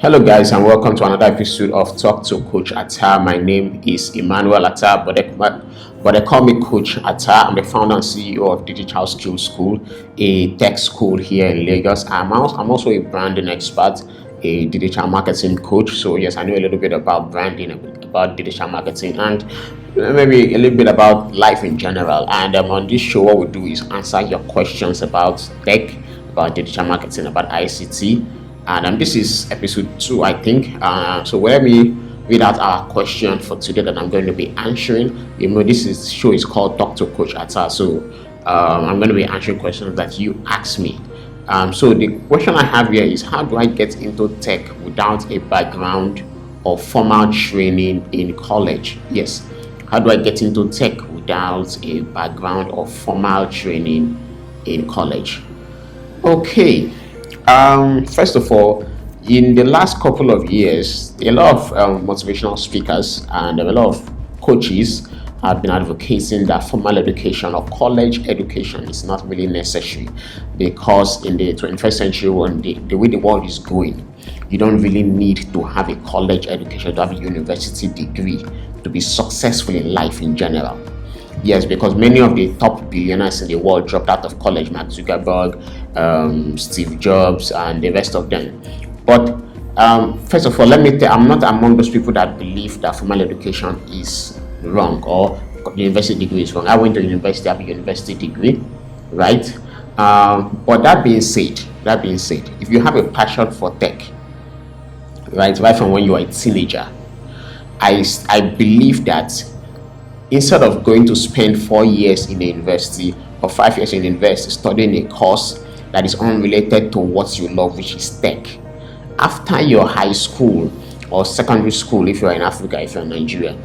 Hello, guys, and welcome to another episode of Talk to Coach Attah. My name is Emmanuel Attah, but they call me Coach Attah. I'm the founder and CEO of Digital Skills School, a tech school here in Lagos. I'm also a branding expert, a digital marketing coach. So yes, I know a little bit about branding, about digital marketing, and maybe a little bit about life in general. And on this show, what we do is answer your questions about tech, about digital marketing, about ICT. And this is episode 2, I think. So let me read out our question for today that I'm going to be answering. This show is called Talk to Coach Attah. So I'm going to be answering questions that you ask me. So the question I have here is, how do I get into tech without a background or formal training in college? Yes. How do I get into tech without a background or formal training in college? Okay. First of all, in the last couple of years, a lot of motivational speakers and a lot of coaches have been advocating that formal education or college education is not really necessary, because in the 21st century, when the way the world is going, you don't really need to have a college education, to have a university degree to be successful in life in general. Yes, because many of the top billionaires in the world dropped out of college: Mark Zuckerberg, Steve Jobs, and the rest of them. But first of all, let me tell I'm not among those people that believe that formal education is wrong or the university degree is wrong. I went to university, I have a university degree, right? But that being said, if you have a passion for tech, right from when you are a teenager, I believe that instead of going to spend 4 years in a university or 5 years in university studying a course that is unrelated to what you love, which is tech, after your high school or secondary school, if you're in Africa, if you're in Nigeria,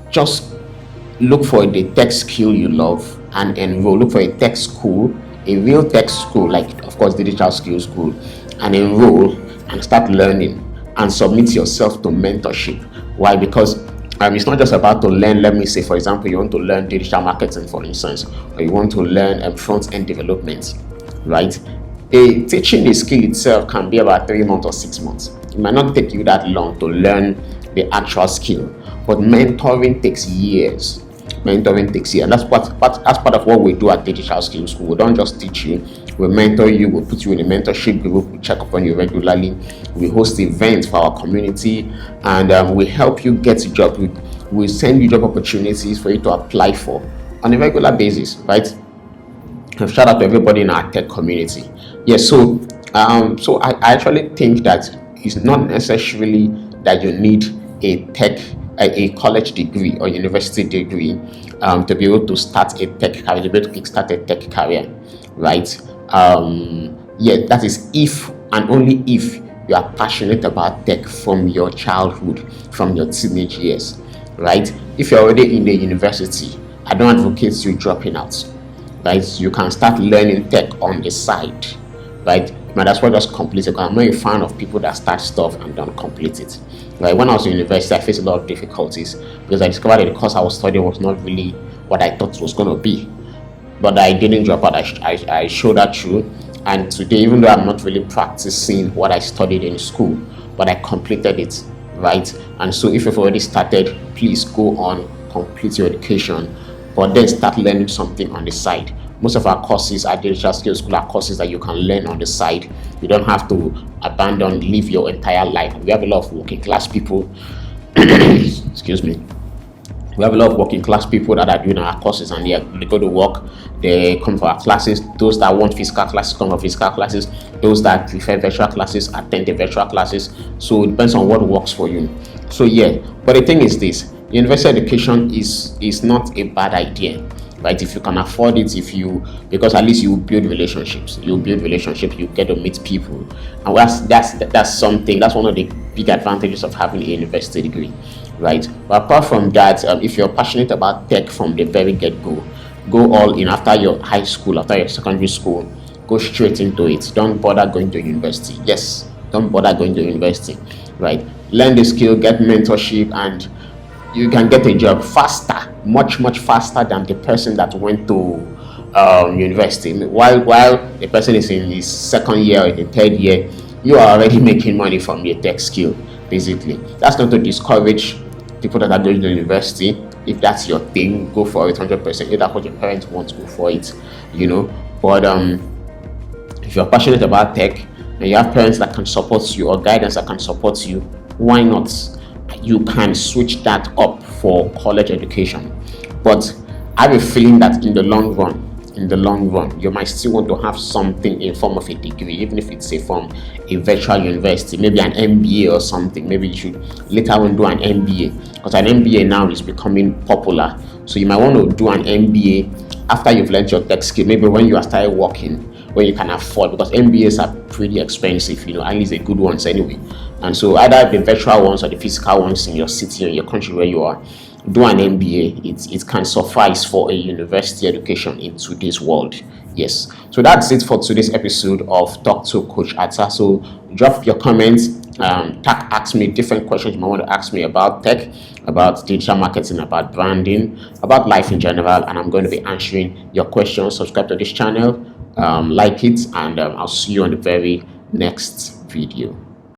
just look for the tech skill you love and enroll. Look for a tech school, a real tech school, like of course Digital Skills School, and enroll and start learning and submit yourself to mentorship. Why? Because it's not just about to learn. Let me say, for example, you want to learn digital marketing, for instance, or you want to learn front-end development, right? Teaching the skill itself can be about 3 months or 6 months. It might not take you that long to learn the actual skill, but mentoring takes years. And that's part of what we do at Digital Skills School. We don't just teach you, we mentor you, we put you in a mentorship group, we check up on you regularly, we host events for our community, and we help you get a job. We send you job opportunities for you to apply for on a regular basis, right? And shout out to everybody in our tech community. Yes, so I actually think that it's not necessarily that you need a college degree or university degree to be able to start a tech career, to be able to kickstart a tech career, right? That is if and only if you are passionate about tech from your childhood, from your teenage years, right? If you're already in the university, I don't advocate you dropping out, right? You can start learning tech on the side, right? Might as well just complete it, because I'm not a fan of people that start stuff and don't complete it. Right? When I was in university, I faced a lot of difficulties because I discovered that the course I was studying was not really what I thought it was going to be. But I didn't drop out. I showed that through. And today, even though I'm not really practicing what I studied in school, but I completed it, right? And so if you've already started, please go on, complete your education, but then start learning something on the side. Most of our courses at Digital Skills School are courses that you can learn on the side. You don't have to live your entire life. We have a lot of working class people. Excuse me. We have a lot of working class people that are doing our courses, and they go to work, they come for our classes. Those that want physical classes come for physical classes. Those that prefer virtual classes attend the virtual classes. So it depends on what works for you. So but the thing is this: university education is not a bad idea, right? If you can afford it, because at least you build relationships, you get to meet people, and that's one of the big advantages of having a university degree, right? But apart from that, if you're passionate about tech from the very get-go, go all in. After your high school, after your secondary school, go straight into it. Don't bother going to university. Don't bother going to university, right? Learn the skill, get mentorship, and you can get a job faster, much faster than the person that went to university. While the person is in his second year or the third year, you are already making money from your tech skill. Basically, that's not to discourage people that are going to university. If that's your thing, go for it 100%. If that's what your parents want, go for it, you know. But if you're passionate about tech and you have parents that can support you or guidance that can support you, why not? You can switch that up for college education. But I have a feeling that in the long run, you might still want to have something in form of a degree, even if it's from a virtual university, maybe an MBA or something. Maybe you should later on do an MBA, because an MBA now is becoming popular. So you might want to do an MBA after you've learned your tech skill, maybe when you are started working, when you can afford, because MBAs are pretty expensive, at least the good ones anyway. And so either the virtual ones or the physical ones in your city or your country where you are, do an MBA. It can suffice for a university education in today's world. Yes. So that's it for today's episode of Talk to Coach Attah. So drop your comments. Ask me different questions you might want to ask me about tech, about digital marketing, about branding, about life in general, and I'm going to be answering your questions. Subscribe to this channel, like it, and I'll see you on the very next video.